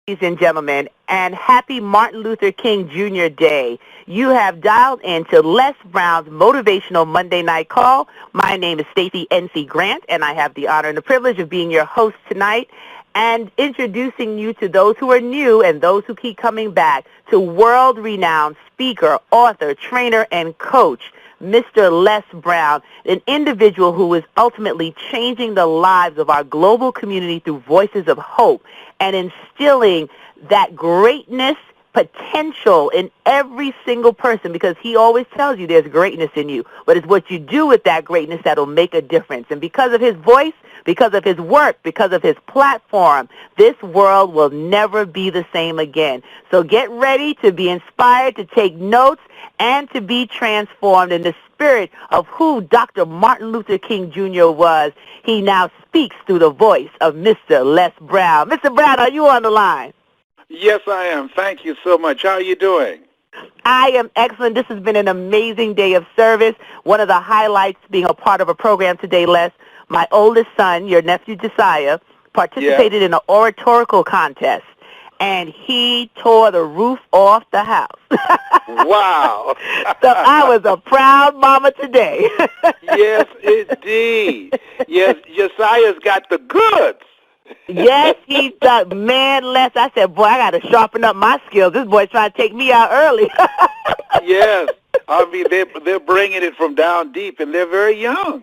Ladies and gentlemen, and happy Martin Luther King Jr. Day. You have dialed into Les Brown's Motivational Monday Night Call. My name is Stacey N.C. Grant, and I have the honor and the privilege of being your host tonight and introducing you to those who are new and those who keep coming back to world-renowned speaker, author, trainer, and coach, Mr. Les Brown, an individual who is ultimately changing the lives of our global community through voices of hope and instilling that greatness potential in every single person, because he always tells you there's greatness in you, but it's what you do with that greatness that'll make a difference. And because of his voice, because of his work, because of his platform, this world will never be the same again. So get ready to be inspired, to take notes, and to be transformed in the spirit of who Dr. Martin Luther King Jr. was. He now speaks through the voice of Mr. Les Brown. Mr. Brown, are you on the line? Yes, I am. Thank you so much. How are you doing? I am excellent. This has been an amazing day of service. One of the highlights being a part of a program today, Les. My oldest son, your nephew Josiah, participated in an oratorical contest, and he tore the roof off the house. Wow. So I was a proud mama today. Yes, indeed. Yes, Josiah's got the goods. Yes, he does. Man, Les, I said, boy, I got to sharpen up my skills. This boy's trying to take me out early. Yes. I mean, they're bringing it from down deep, and they're very young.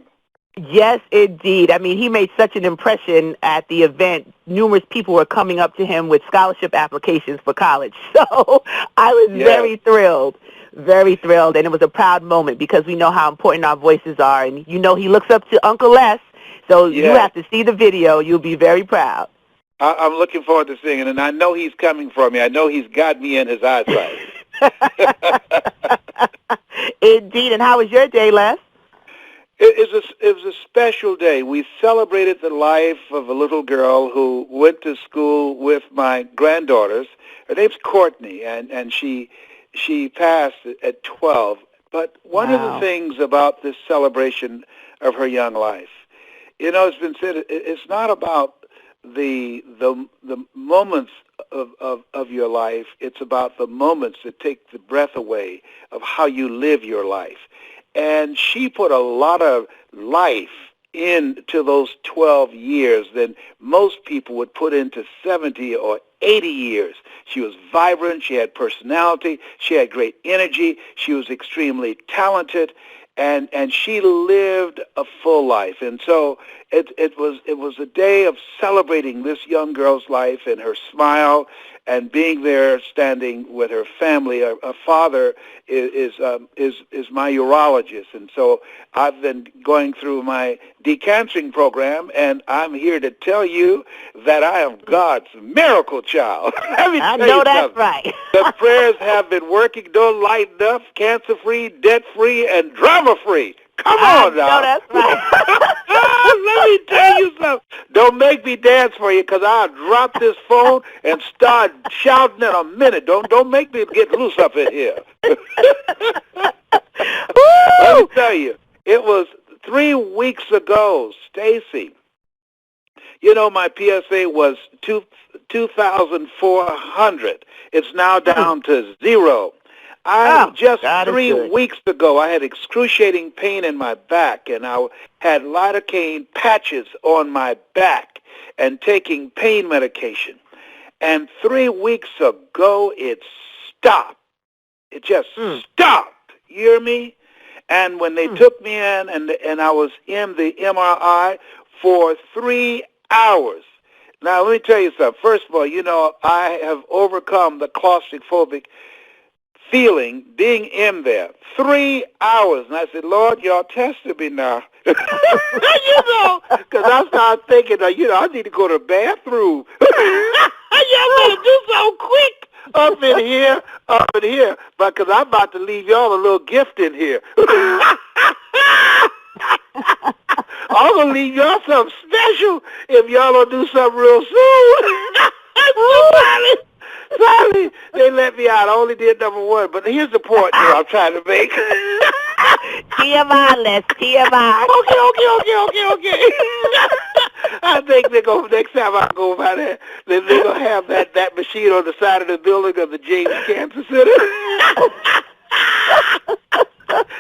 Yes, indeed. I mean, he made such an impression at the event. Numerous people were coming up to him with scholarship applications for college. So I was very thrilled, and it was a proud moment because we know how important our voices are. And, you know, he looks up to Uncle Les, so you have to see the video. You'll be very proud. I'm looking forward to seeing it, and I know he's coming for me. I know he's got me in his eyesight. Indeed. And how was your day, Les? It was a special day. We celebrated the life of a little girl who went to school with my granddaughters. Her name's Courtney, and she passed at 12. But one of the things about this celebration of her young life, you know, it's been said, it's not about the moments of your life. It's about the moments that take the breath away of how you live your life. And she put a lot of life into those 12 years than most people would put into 70 or 80 years. She was vibrant. She had personality. She had great energy. She was extremely talented. And she lived a full life. And so it was a day of celebrating this young girl's life and her smile and being there standing with her family. Her father is my urologist, and so I've been going through my decancering program, and I'm here to tell you that I am God's miracle child. Let me tell you know that's something. right. The prayers have been working. Don't lighten up, cancer-free, debt-free, and drama-free. Come on now. I know that's right. Let me tell you something. Don't make me dance for you, because I'll drop this phone and start shouting in a minute. Don't make me get loose up in here. Let me tell you, it was 3 weeks ago, Stacy. You know, my PSA was 2,400. It's now down to 0. Just 3 weeks ago, I had excruciating pain in my back, and I had lidocaine patches on my back and taking pain medication. And 3 weeks ago, it stopped. It just stopped. You hear me? And when they took me in, and I was in the MRI for 3 hours. Now, let me tell you something. First of all, you know, I have overcome the claustrophobic feeling being in there 3 hours. And I said, Lord, y'all tested me now. You know, because I started thinking, you know, I need to go to the bathroom. Y'all better do so quick up in here, because I'm about to leave y'all a little gift in here. I'm going to leave y'all something special if y'all don't do something real soon. Finally, they let me out. I only did number 1, but here's the point that I'm trying to make. TMI, Les, TMI. Okay. I think they're going next time I go by there, they're going to have that machine on the side of the building of the James Cancer Center.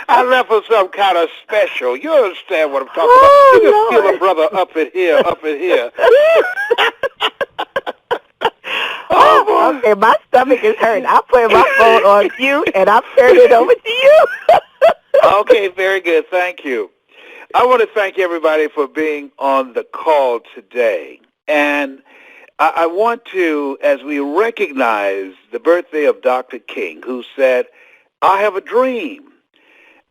I left for some kind of special. You understand what I'm talking about? You can feel a brother up in here, up in here. Oh, boy. Okay, my stomach is hurting. I'm putting my phone on mute, and I'm turning it over to you. Okay, very good. Thank you. I want to thank everybody for being on the call today. And I want to, as we recognize the birthday of Dr. King, who said, I have a dream.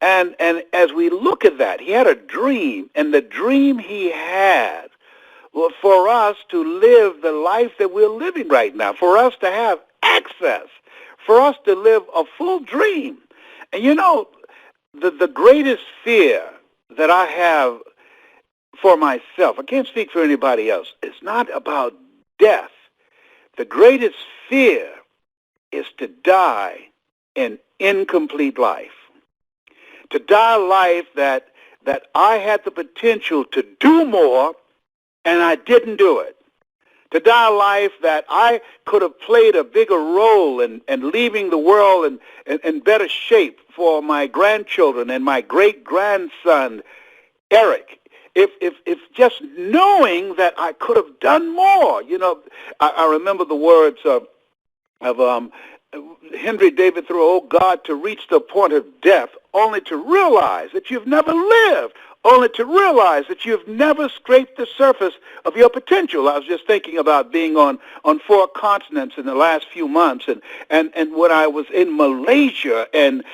And as we look at that, he had a dream, and the dream he had was for us to live the life that we're living right now, for us to have access, for us to live a full dream. And you know, the greatest fear that I have for myself, I can't speak for anybody else, it's not about death. The greatest fear is to die an incomplete life. To die a life that I had the potential to do more and I didn't do it. To die a life that I could have played a bigger role in leaving the world in better shape for my grandchildren and my great-grandson, Eric. If just knowing that I could have done more. You know, I remember the words of Henry David Thoreau, oh God, to reach the point of death, only to realize that you've never lived, only to realize that you've never scraped the surface of your potential. I was just thinking about being on 4 continents in the last few months, and when I was in Malaysia and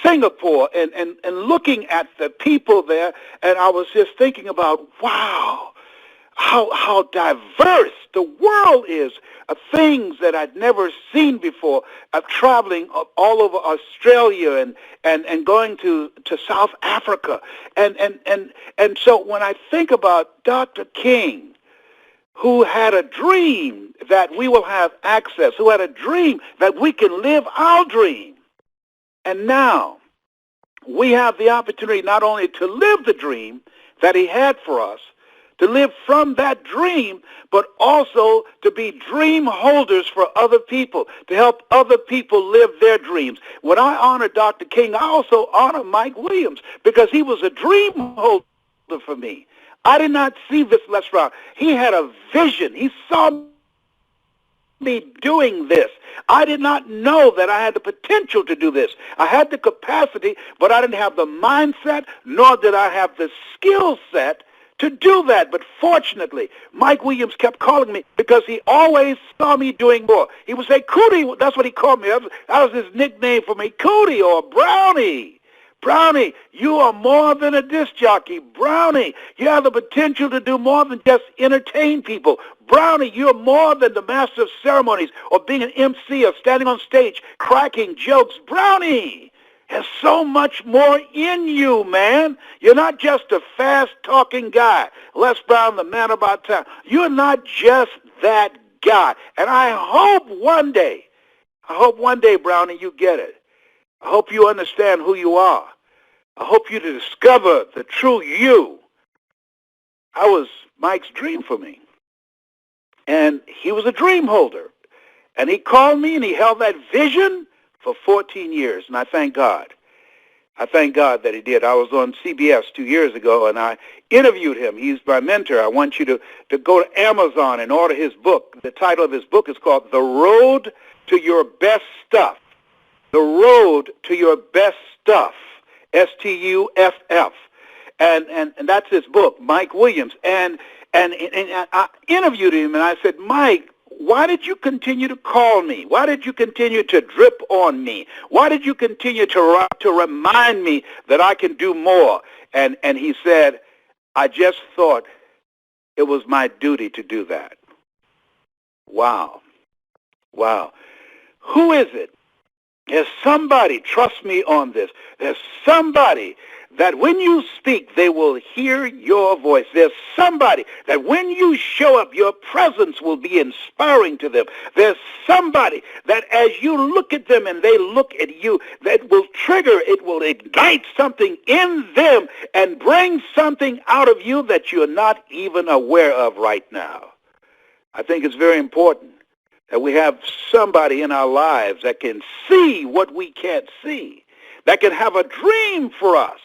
Singapore and looking at the people there, and I was just thinking about, wow, how diverse the world is of things that I'd never seen before, of traveling all over Australia and going to South Africa. And so when I think about Dr. King, who had a dream that we will have access, who had a dream that we can live our dream, and now we have the opportunity not only to live the dream that he had for us, to live from that dream, but also to be dream holders for other people, to help other people live their dreams. When I honor Dr. King, I also honor Mike Williams because he was a dream holder for me. I did not see this lesbrown. He had a vision. He saw me doing this. I did not know that I had the potential to do this. I had the capacity, but I didn't have the mindset, nor did I have the skill set to do that. But fortunately, Mike Williams kept calling me because he always saw me doing more. He would say, Cootie, that's what he called me. That was his nickname for me, Cootie or Brownie. Brownie, you are more than a disc jockey. Brownie, you have the potential to do more than just entertain people. Brownie, you're more than the master of ceremonies or being an MC or standing on stage cracking jokes. Brownie, there's so much more in you, man. You're not just a fast-talking guy. Les Brown, the man about town. You're not just that guy. And I hope one day, Brownie, you get it. I hope you understand who you are. I hope you discover the true you. I was Mike's dream for me. And he was a dream holder. And he called me and he held that vision for 14 years, and I thank God. I thank God that he did. I was on CBS 2 years ago, and I interviewed him. He's my mentor. I want you to go to Amazon and order his book. The title of his book is called The Road to Your Best Stuff. The Road to Your Best Stuff, S-T-U-F-F. And that's his book, Mike Williams. And I interviewed him, and I said, Mike, why did you continue to call me? Why did you continue to drip on me? Why did you continue to remind me that I can do more? And he said, I just thought it was my duty to do that. Wow. Wow. Who is it? There's somebody, trust me on this, there's somebody that when you speak, they will hear your voice. There's somebody that when you show up, your presence will be inspiring to them. There's somebody that as you look at them and they look at you, that will trigger, it will ignite something in them and bring something out of you that you're not even aware of right now. I think it's very important that we have somebody in our lives that can see what we can't see, that can have a dream for us,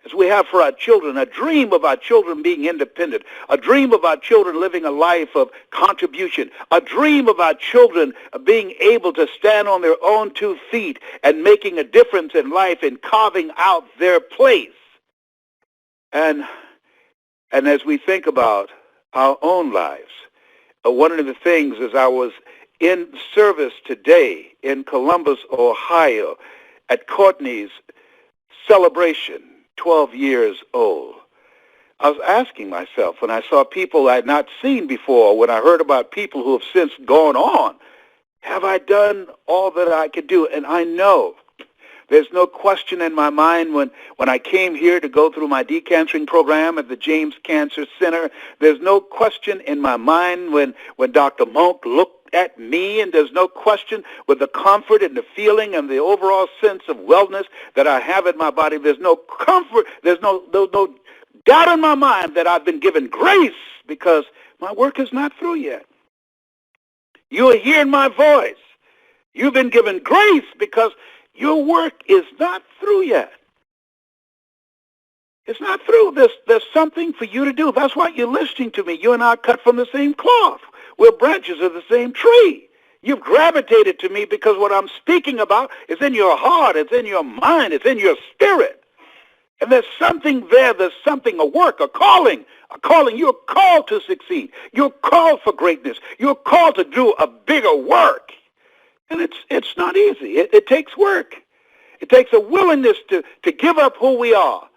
as we have for our children, a dream of our children being independent, a dream of our children living a life of contribution, a dream of our children being able to stand on their own 2 feet and making a difference in life and carving out their place. And as we think about our own lives, one of the things as I was in service today in Columbus, Ohio, at Courtney's celebration, 12 years old, I was asking myself when I saw people I had not seen before, when I heard about people who have since gone on, have I done all that I could do? And I know there's no question in my mind when I came here to go through my decancering program at the James Cancer Center, there's no question in my mind when Dr. Monk looked at me, and there's no question with the comfort and the feeling and the overall sense of wellness that I have in my body. There's no comfort, there's no doubt in my mind that I've been given grace because my work is not through yet. You are hearing my voice. You've been given grace because your work is not through yet. It's not through. There's something for you to do. That's why you're listening to me. You and I are cut from the same cloth. We're branches of the same tree. You've gravitated to me because what I'm speaking about is in your heart, it's in your mind, it's in your spirit. And there's something there, there's something, a work, a calling. You're called to succeed. You're called for greatness. You're called to do a bigger work. And it's not easy. It takes work. It takes a willingness to give up who we are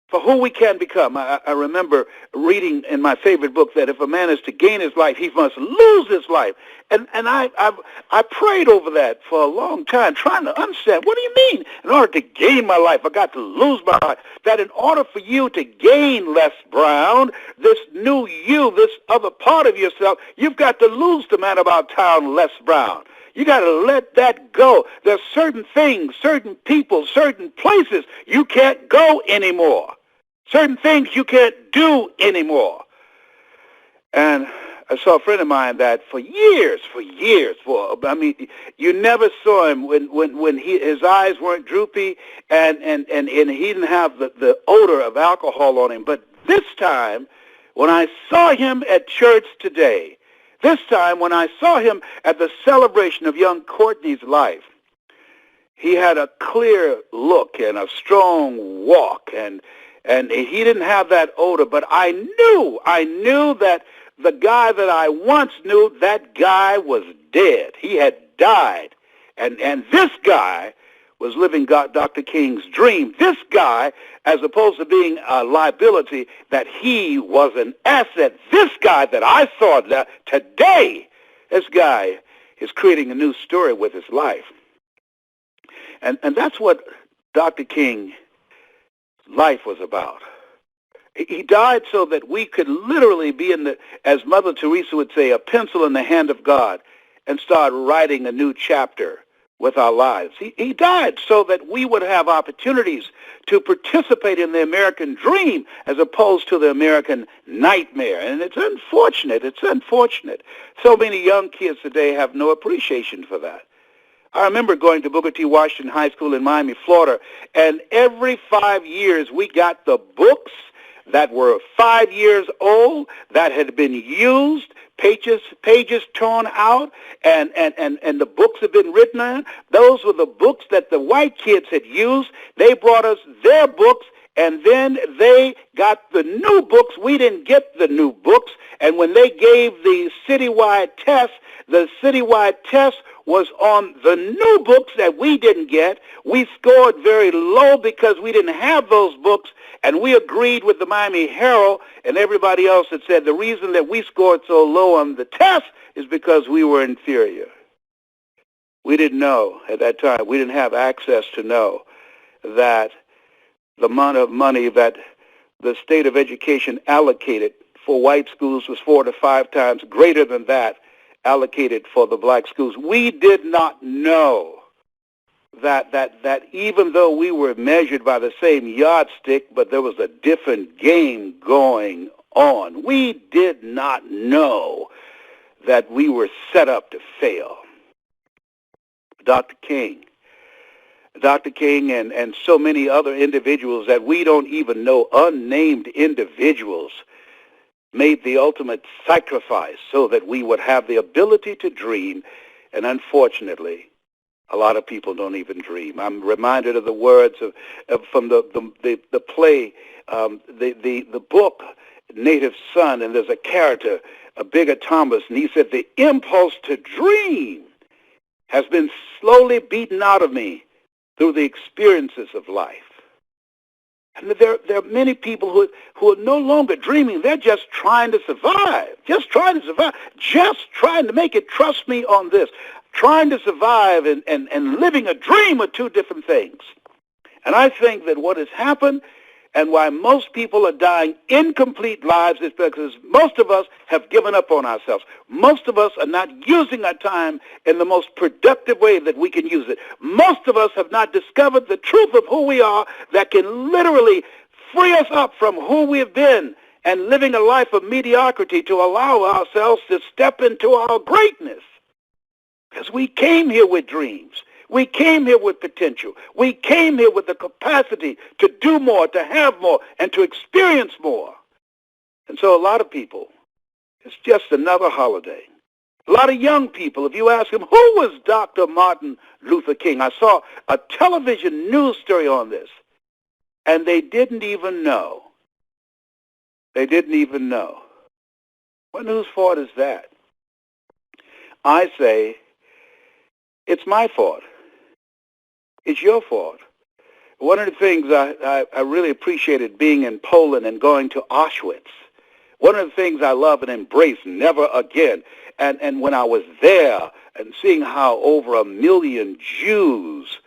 for who we can become. I remember reading in my favorite book that if a man is to gain his life, he must lose his life. And I prayed over that for a long time, trying to understand, what do you mean? In order to gain my life, I got to lose my life. That in order for you to gain Les Brown, this new you, this other part of yourself, you've got to lose the man about town, Les Brown. You got to let that go. There's certain things, certain people, certain places you can't go anymore. Certain things you can't do anymore. And I saw a friend of mine that for years, you never saw him when his eyes weren't droopy and he didn't have the odor of alcohol on him. But this time, when I saw him at church today, this time, when I saw him at the celebration of young Courtney's life, he had a clear look and a strong walk, and he didn't have that odor. But I knew that the guy that I once knew, that guy was dead. He had died, and this guy was living Dr. King's dream. This guy, as opposed to being a liability, that he was an asset. This guy that I saw today, this guy is creating a new story with his life. And that's what Dr. King's life was about. He died so that we could literally be as Mother Teresa would say, a pencil in the hand of God and start writing a new chapter with our lives. He died so that we would have opportunities to participate in the American dream as opposed to the American nightmare. And it's unfortunate. So many young kids today have no appreciation for that. I remember going to Booker T. Washington High School in Miami, Florida, and every 5 years we got the books that were 5 years old, that had been used, pages torn out, and the books had been written on. Those were the books that the white kids had used. They brought us their books, and then they got the new books. We didn't get the new books. And when they gave the citywide test was on the new books that we didn't get. We scored very low because we didn't have those books, and we agreed with the Miami Herald and everybody else that said the reason that we scored so low on the test is because we were inferior. We didn't know at that time. We didn't have access to know that the amount of money that the state of education allocated for white schools was 4 to 5 times greater than that allocated for the black schools. We did not know that even though we were measured by the same yardstick, but there was a different game going on. We did not know that we were set up to fail. Dr. King and so many other individuals that we don't even know, unnamed individuals, made the ultimate sacrifice so that we would have the ability to dream, and unfortunately, a lot of people don't even dream. I'm reminded of the words from the play, the book, Native Son, and there's a character, a Bigger Thomas, and he said, the impulse to dream has been slowly beaten out of me through the experiences of life. And there are many people who are no longer dreaming. They're just trying to survive, just trying to make it. Trust me on this. Trying to survive and living a dream are two different things. And I think that what has happened and why most people are dying incomplete lives is because most of us have given up on ourselves. Most of us are not using our time in the most productive way that we can use it. Most of us have not discovered the truth of who we are that can literally free us up from who we've been and living a life of mediocrity to allow ourselves to step into our greatness. Because we came here with dreams. We came here with potential. We came here with the capacity to do more, to have more, and to experience more. And so a lot of people, it's just another holiday. A lot of young people, if you ask them, who was Dr. Martin Luther King? I saw a television news story on this, and they didn't even know. They didn't even know. What news fault is that? I say, it's my fault. It's your fault. One of the things I really appreciated being in Poland and going to Auschwitz, one of the things I love and embrace never again, and when I was there and seeing how over 1 million Jews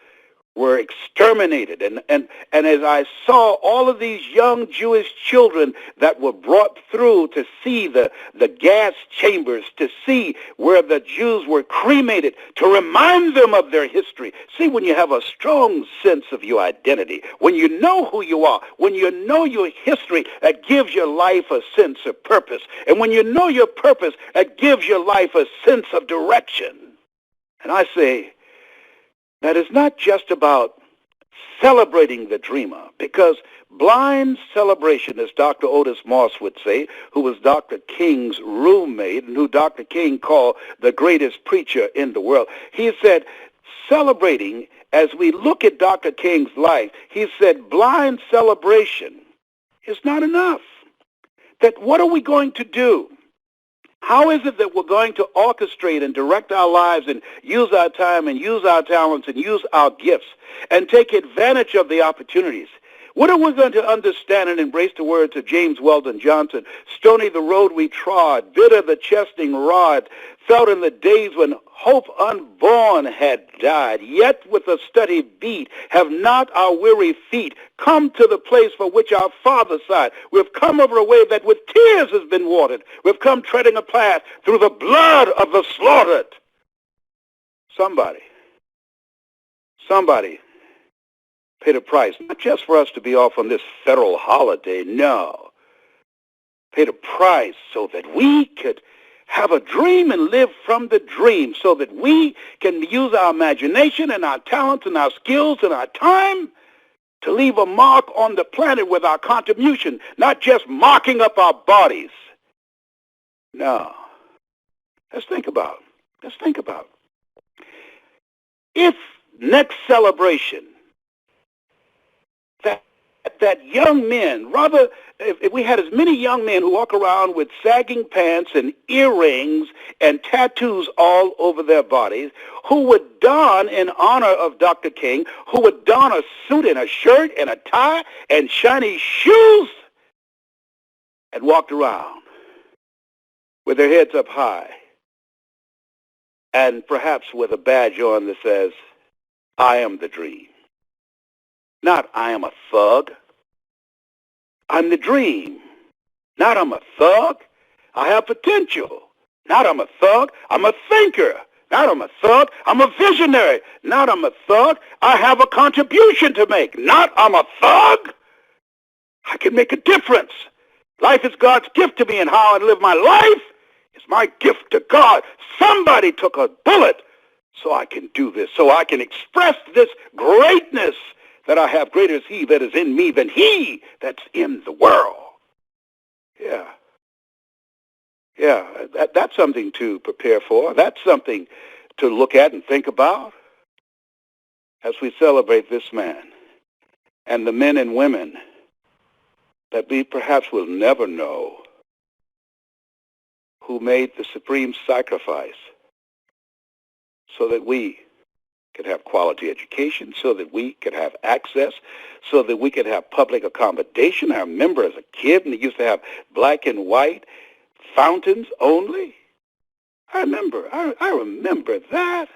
were exterminated. And as I saw all of these young Jewish children that were brought through to see the gas chambers, to see where the Jews were cremated, to remind them of their history. See, when you have a strong sense of your identity, when you know who you are, when you know your history, that gives your life a sense of purpose. And when you know your purpose, that gives your life a sense of direction. And I say, that is not just about celebrating the dreamer, because blind celebration, as Dr. Otis Moss would say, who was Dr. King's roommate and who Dr. King called the greatest preacher in the world, he said, celebrating, as we look at Dr. King's life, he said, blind celebration is not enough. That what are we going to do? How is it that we're going to orchestrate and direct our lives and use our time and use our talents and use our gifts and take advantage of the opportunities? What are we going to understand and embrace the words of James Weldon Johnson? Stony the road we trod, bitter the chastening rod, felt in the days when hope unborn had died. Yet with a steady beat have not our weary feet come to the place for which our Father sighed. We've come over a way that with tears has been watered. We've come treading a path through the blood of the slaughtered. Somebody paid a price, not just for us to be off on this federal holiday, no. Paid a price so that we could have a dream and live from the dream, so that we can use our imagination and our talents and our skills and our time to leave a mark on the planet with our contribution, not just marking up our bodies. No. Let's think about. If next celebration, that young men, rather, if we had as many young men who walk around with sagging pants and earrings and tattoos all over their bodies, who would don in honor of Dr. King, who would don a suit and a shirt and a tie and shiny shoes and walked around with their heads up high and perhaps with a badge on that says, I am the dream. Not I am a thug. I'm the dream. Not I'm a thug. I have potential. Not I'm a thug. I'm a thinker. Not I'm a thug. I'm a visionary. Not I'm a thug. I have a contribution to make. Not I'm a thug. I can make a difference. Life is God's gift to me, and how I live my life is my gift to God. Somebody took a bullet so I can do this, so I can express this greatness that I have. Greater is he that is in me than he that's in the world. Yeah. Yeah, that's something to prepare for. That's something to look at and think about as we celebrate this man and the men and women that we perhaps will never know who made the supreme sacrifice so that we could have quality education, so that we could have access, so that we could have public accommodation. I remember as a kid, and they used to have black and white fountains only. I remember that.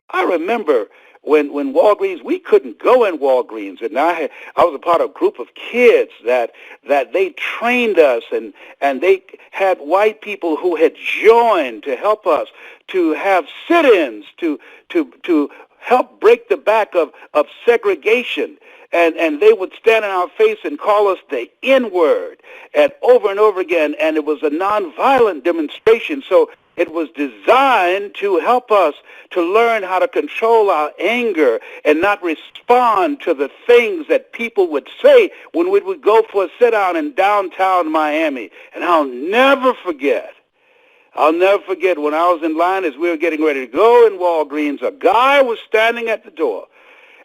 I remember when Walgreens, we couldn't go in Walgreens, and I was a part of a group of kids that they trained us, and they had white people who had joined to help us to have sit-ins to help break the back of segregation. And they would stand in our face and call us the N-word, and over again, and it was a nonviolent demonstration. So it was designed to help us to learn how to control our anger and not respond to the things that people would say when we would go for a sit-down in downtown Miami. And I'll never forget when I was in line as we were getting ready to go in Walgreens, a guy was standing at the door.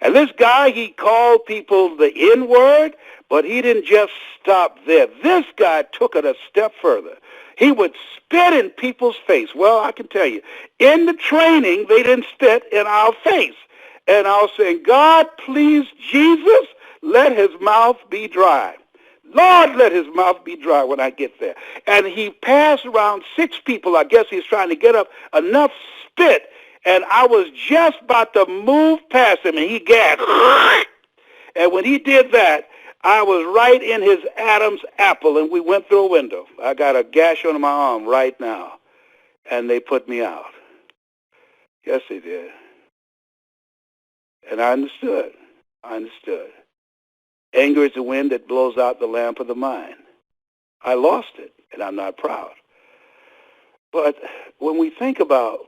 And this guy, he called people the N-word, but he didn't just stop there. This guy took it a step further. He would spit in people's face. Well, I can tell you, in the training, they didn't spit in our face. And I was saying, God, please, Jesus, let his mouth be dry. Lord, let his mouth be dry when I get there. And he passed around 6 people. I guess he's trying to get up enough spit. And I was just about to move past him, and he gasped. And when he did that, I was right in his Adam's apple, and we went through a window. I got a gash on my arm right now, and they put me out. Yes, they did. And I understood. Anger is the wind that blows out the lamp of the mind. I lost it, and I'm not proud. But when we think about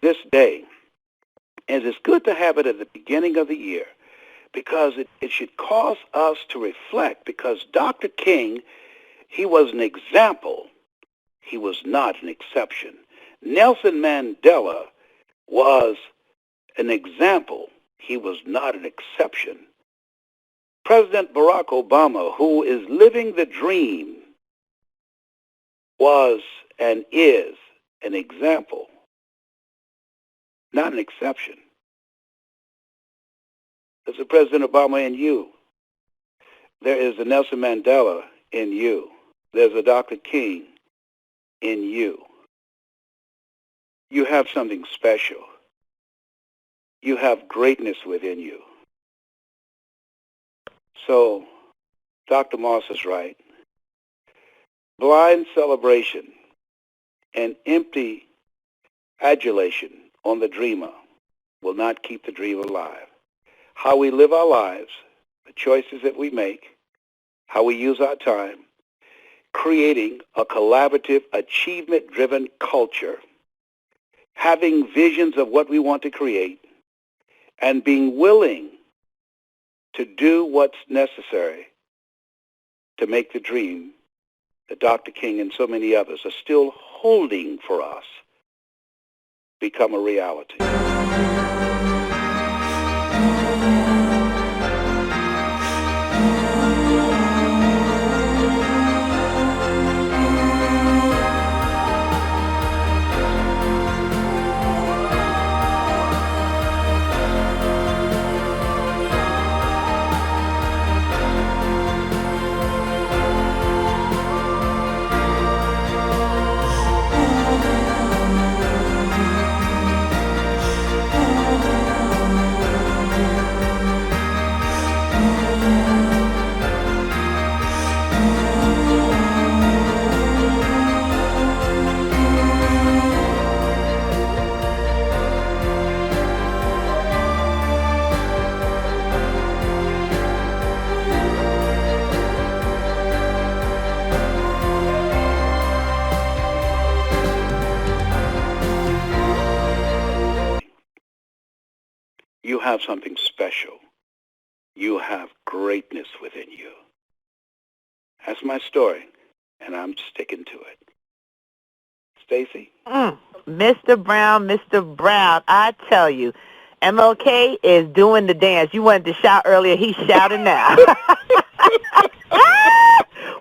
this day, and it's good to have it at the beginning of the year, because it should cause us to reflect, because Dr. King, he was an example. He was not an exception. Nelson Mandela was an example. He was not an exception. President Barack Obama, who is living the dream, was and is an example, not an exception. There's a President Obama in you. There is a Nelson Mandela in you. There's a Dr. King in you. You have something special. You have greatness within you. So, Dr. Moss is right. Blind celebration and empty adulation on the dreamer will not keep the dream alive. How we live our lives, the choices that we make, how we use our time, creating a collaborative, achievement-driven culture, having visions of what we want to create, and being willing to do what's necessary to make the dream that Dr. King and so many others are still holding for us become a reality. you have something special. You have greatness within you. That's my story, and I'm sticking to it. Stacy? Mr. Brown, I tell you, MLK is doing the dance. You wanted to shout earlier. He's shouting now.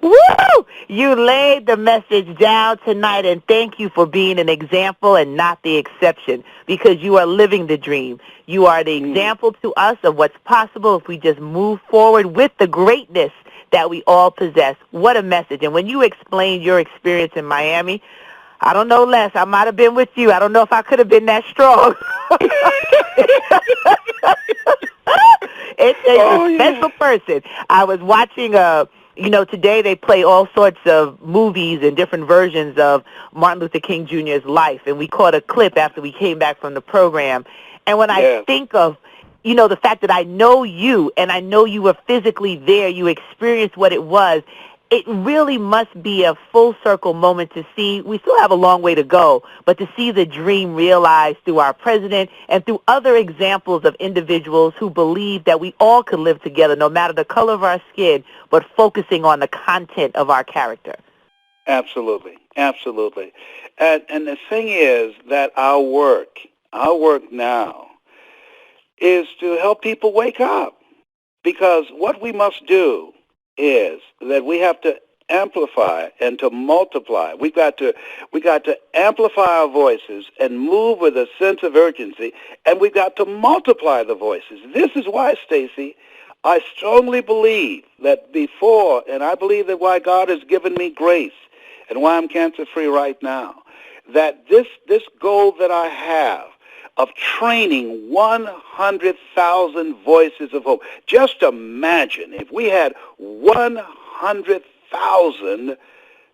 Woo! You laid the message down tonight, and thank you for being an example and not the exception, because you are living the dream. You are the example to us of what's possible if we just move forward with the greatness that we all possess. What a message. And when you explained your experience in Miami, I don't know, Les, I might have been with you. I don't know if I could have been that strong. It takes a special person. I was watching, today they play all sorts of movies and different versions of Martin Luther King Jr.'s life, and we caught a clip after we came back from the program. And when I think of, the fact that I know you, and I know you were physically there, you experienced what it was, it really must be a full circle moment to see. We still have a long way to go, but to see the dream realized through our president and through other examples of individuals who believe that we all could live together no matter the color of our skin, but focusing on the content of our character. Absolutely. Absolutely. And the thing is that our work now is to help people wake up, because what we must do is that we have to amplify and to multiply. We got to amplify our voices and move with a sense of urgency, and we got to multiply the voices. This is why, Stacy, I strongly believe that before, and I believe that why God has given me grace and why I'm cancer-free right now, that this goal that I have of training 100,000 voices of hope. Just imagine if we had 100,000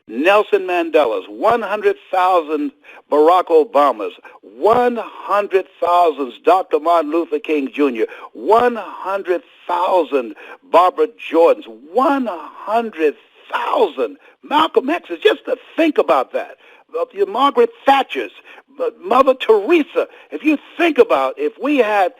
Nelson Mandelas, 100,000 Barack Obamas, 100,000 Dr. Martin Luther King Jr., 100,000 Barbara Jordans, 100,000 Malcolm X's. Just to think about that. Your Margaret Thatcher's, Mother Teresa. If you think about, if we had,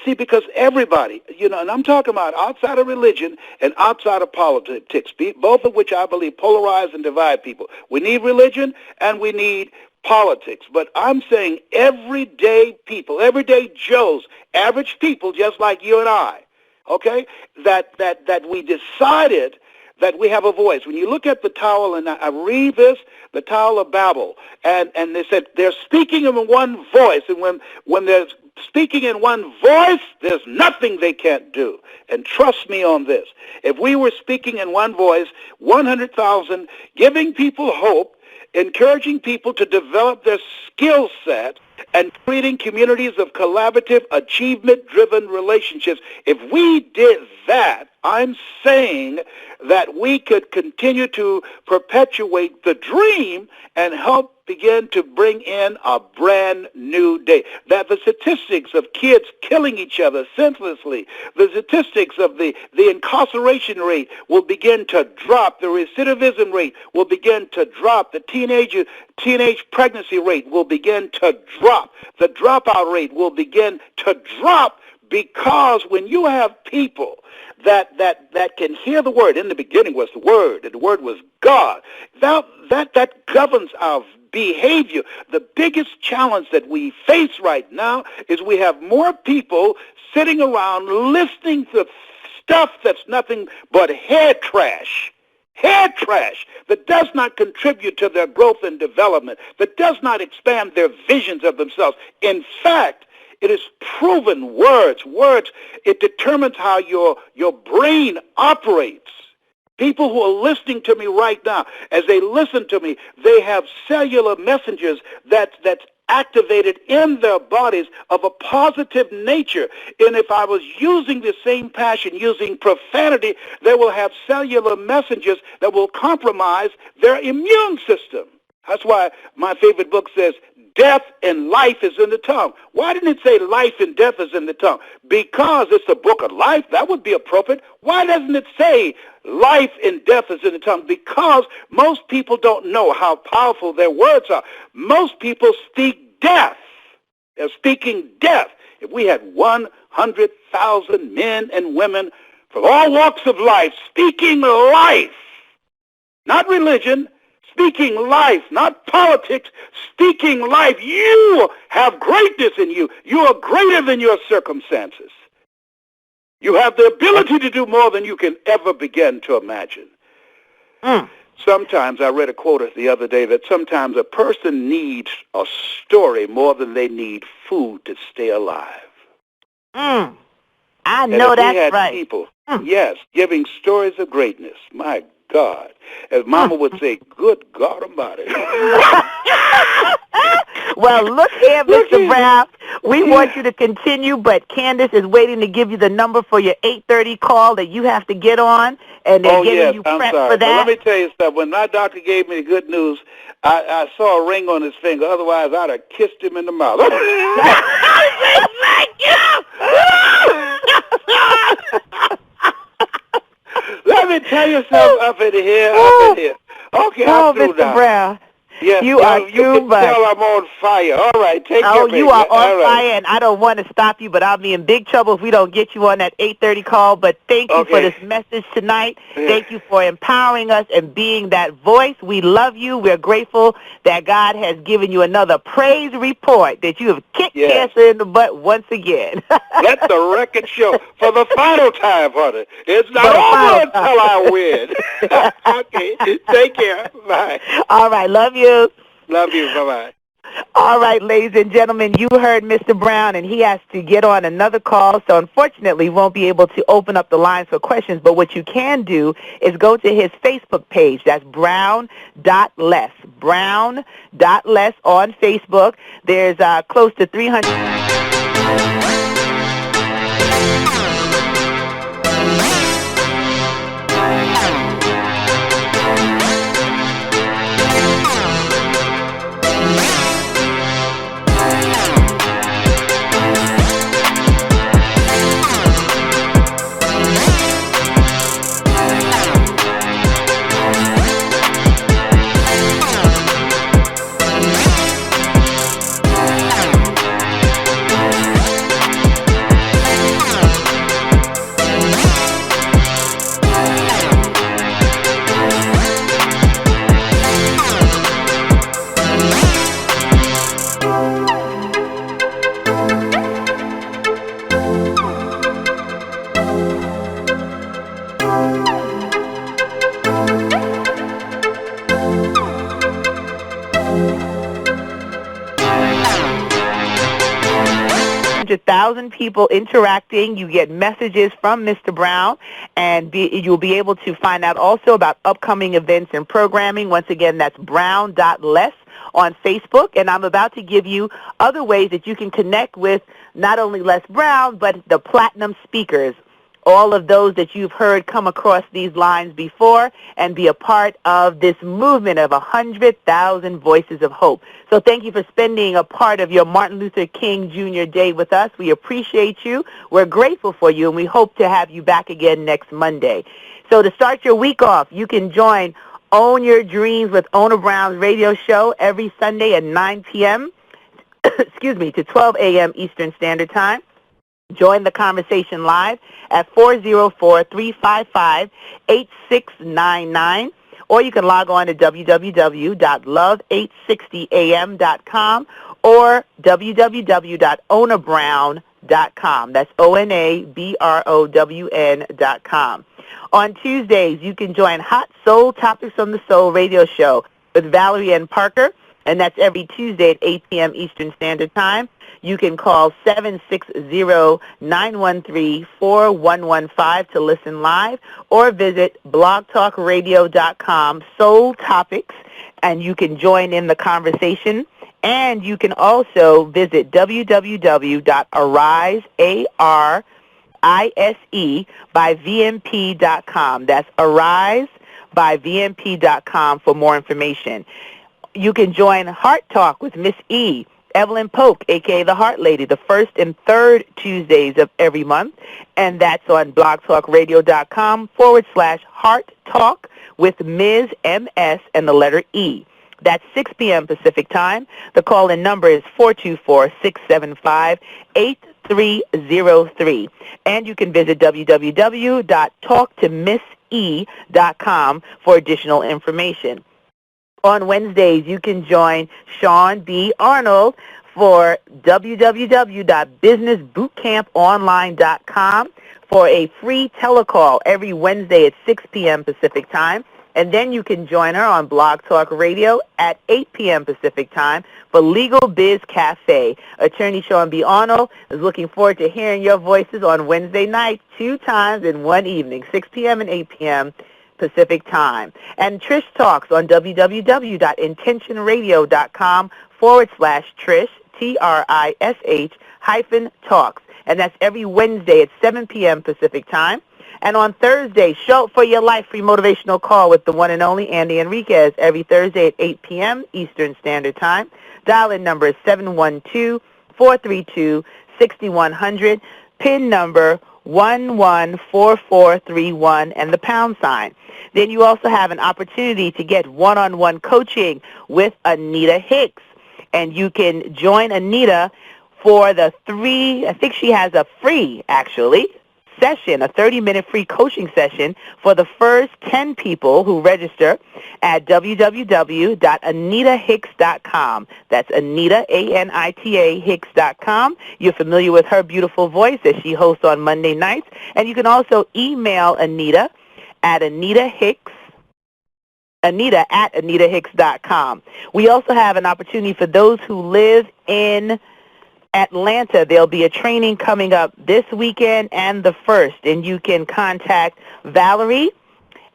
because everybody, and I'm talking about outside of religion and outside of politics, both of which I believe polarize and divide people. We need religion and we need politics. But I'm saying everyday people, everyday Joes, average people just like you and I, okay, that we decided that we have a voice. When you look at the Tower, and I read this, the Tower of Babel, and they said they're speaking in one voice, and when they're speaking in one voice, there's nothing they can't do. And trust me on this. If we were speaking in one voice, 100,000, giving people hope, encouraging people to develop their skill set, and creating communities of collaborative, achievement-driven relationships. If we did that, I'm saying that we could continue to perpetuate the dream and help begin to bring in a brand new day. That the statistics of kids killing each other senselessly, the statistics of the incarceration rate will begin to drop, the recidivism rate will begin to drop, the teenage pregnancy rate will begin to drop, the dropout rate will begin to drop, because when you have people that can hear the word, in the beginning was the word, and the word was God, that governs our behavior. The biggest challenge that we face right now is we have more people sitting around listening to stuff that's nothing but head trash that does not contribute to their growth and development, that does not expand their visions of themselves. In fact, it is proven words, it determines how your brain operates. People who are listening to me right now, as they listen to me, they have cellular messengers that's activated in their bodies of a positive nature. And if I was using the same passion, using profanity, they will have cellular messengers that will compromise their immune system. That's why my favorite book says, death and life is in the tongue. Why didn't it say life and death is in the tongue? Because it's a book of life. That would be appropriate. Why doesn't it say life and death is in the tongue? Because most people don't know how powerful their words are. Most people speak death. speaking death. If we had 100,000 men and women from all walks of life speaking life, not religion, speaking life, not politics, speaking life. You have greatness in you. You are greater than your circumstances. You have the ability to do more than you can ever begin to imagine. Sometimes, I read a quote the other day that sometimes a person needs a story more than they need food to stay alive. I And know if we that's had right. people, yes, giving stories of greatness, my God, as Mama would say, good God Almighty. Well, look here, Mr. Brown. We want you to continue, but Candace is waiting to give you the number for your 8:30 call that you have to get on, and they're getting you I'm prepped sorry. for But let that. me tell you something. When my doctor gave me the good news, I saw a ring on his finger. Otherwise, I'd have kissed him in the mouth. Let me tell you something up in here. Okay, I'm through Mr. now. Brown, Yes, you are you too can much. tell I'm on fire. All right, take care, baby. You are on All right. fire, and I don't want to stop you, but I'll be in big trouble if we don't get you on that 8:30 call. But thank you for this message tonight. Yeah. Thank you for empowering us and being that voice. We love you. We're grateful that God has given you another praise report that you have kicked cancer in the butt once again. Let the record show for the final time, honey. It's not over until I win. Okay, take care. Bye. All right, love you. Love you. Bye-bye. All right, ladies and gentlemen, you heard Mr. Brown, and he has to get on another call, so unfortunately won't be able to open up the lines for questions. But what you can do is go to his Facebook page. That's brown.less. Brown.less on Facebook. There's close to 300... thousand people interacting. You get messages from Mr. Brown, and you'll be able to find out also about upcoming events and programming. Once again, that's brown.less on Facebook, and I'm about to give you other ways that you can connect with not only Les Brown, but the platinum speakers, all of those that you've heard come across these lines before, and be a part of this movement of 100,000 voices of hope. So thank you for spending a part of your Martin Luther King Jr. Day with us. We appreciate you. We're grateful for you, and we hope to have you back again next Monday. So to start your week off, you can join Own Your Dreams with Ona Brown's radio show every Sunday at 9 p.m., to 12 a.m. Eastern Standard Time. Join the conversation live at 404-355-8699, or you can log on to www.love860am.com or www.onabrown.com. That's ONABROWN.com. On Tuesdays, you can join Hot Soul Topics on the Soul radio show with Valerie Ann Parker, and that's every Tuesday at 8 p.m. Eastern Standard Time. You can call 760-913-4115 to listen live, or visit blogtalkradio.com Soul Topics, and you can join in the conversation. And you can also visit www.arisebyvmp.com. That's arisebyvmp.com for more information. You can join Heart Talk with Miss E, Evelyn Polk, a.k.a. the Heart Lady, the first and third Tuesdays of every month, and that's on blogtalkradio.com /Heart Talk with Ms. MS and the letter E. That's 6 p.m. Pacific Time. The call-in number is 424-675-8303. And you can visit www.talktomisсе.com for additional information. On Wednesdays, you can join Sean B. Arnold for www.businessbootcamponline.com for a free telecall every Wednesday at 6 p.m. Pacific Time. And then you can join her on Blog Talk Radio at 8 p.m. Pacific Time for Legal Biz Cafe. Attorney Sean B. Arnold is looking forward to hearing your voices on Wednesday night 2 times in one evening, 6 p.m. and 8 p.m. Pacific Time. And Trish Talks on www.intentionradio.com/Trish, TRISH -talks. And that's every Wednesday at 7 p.m. Pacific Time. And on Thursday, Show Up for Your Life free motivational call with the one and only Andy Enriquez every Thursday at 8 p.m. Eastern Standard Time. Dial-in number is 712-432-6100. PIN number 114431 and the pound sign. Then you also have an opportunity to get one-on-one coaching with Anita Hicks. And you can join Anita for the I think she has a free, actually, session, a 30-minute free coaching session for the first 10 people who register at www.anitahicks.com. That's Anita, A-N-I-T-A, Hicks.com. You're familiar with her beautiful voice as she hosts on Monday nights. And you can also email Anita at Anita@AnitaHicks.com. We also have an opportunity for those who live in Atlanta. There'll be a training coming up this weekend and the 1st, and you can contact Valerie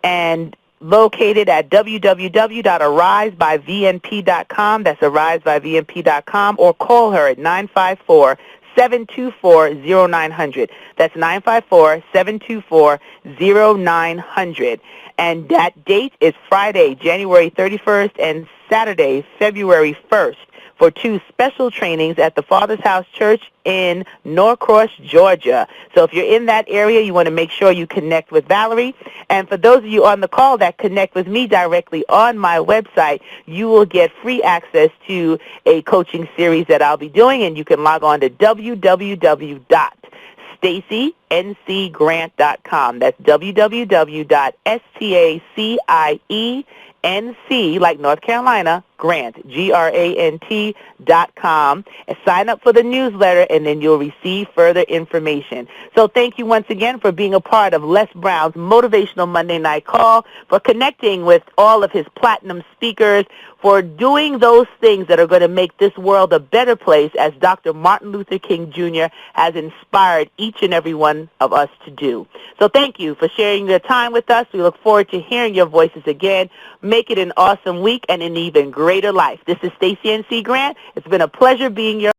and located at www.arisebyvnp.com. That's arisebyvnp.com, or call her at 954-724-0900. That's 954-724-0900. And that date is Friday, January 31st, and Saturday, February 1st. For 2 special trainings at the Father's House Church in Norcross, Georgia. So if you're in that area, you want to make sure you connect with Valerie. And for those of you on the call that connect with me directly on my website, you will get free access to a coaching series that I'll be doing, and you can log on to www.stacyncgrant.com. That's www.stacienc, like North Carolina, Grant, GRANT.com, and sign up for the newsletter, and then you'll receive further information. So thank you once again for being a part of Les Brown's Motivational Monday Night Call, for connecting with all of his platinum speakers, for doing those things that are going to make this world a better place, as Dr. Martin Luther King Jr. has inspired each and every one of us to do. So thank you for sharing your time with us. We look forward to hearing your voices again. Make it an awesome week and an even greater life. This is Stacey N.C. Grant. It's been a pleasure being your